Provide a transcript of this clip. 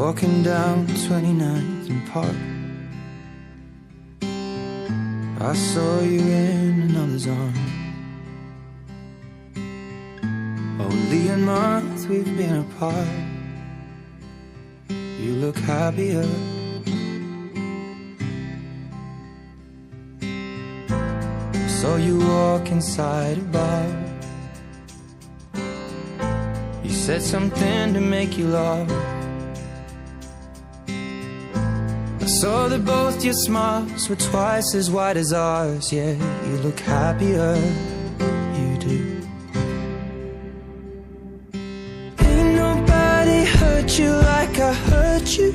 walking down 29th and Park. I saw you in another's arm. Only a month we've been apart. You look happier. Saw you walk inside a bar. You said something to make you laugh. I saw that both your smiles were twice as wide as ours. Yeah, you look happier, you do. Ain't nobody hurt you like I hurt you.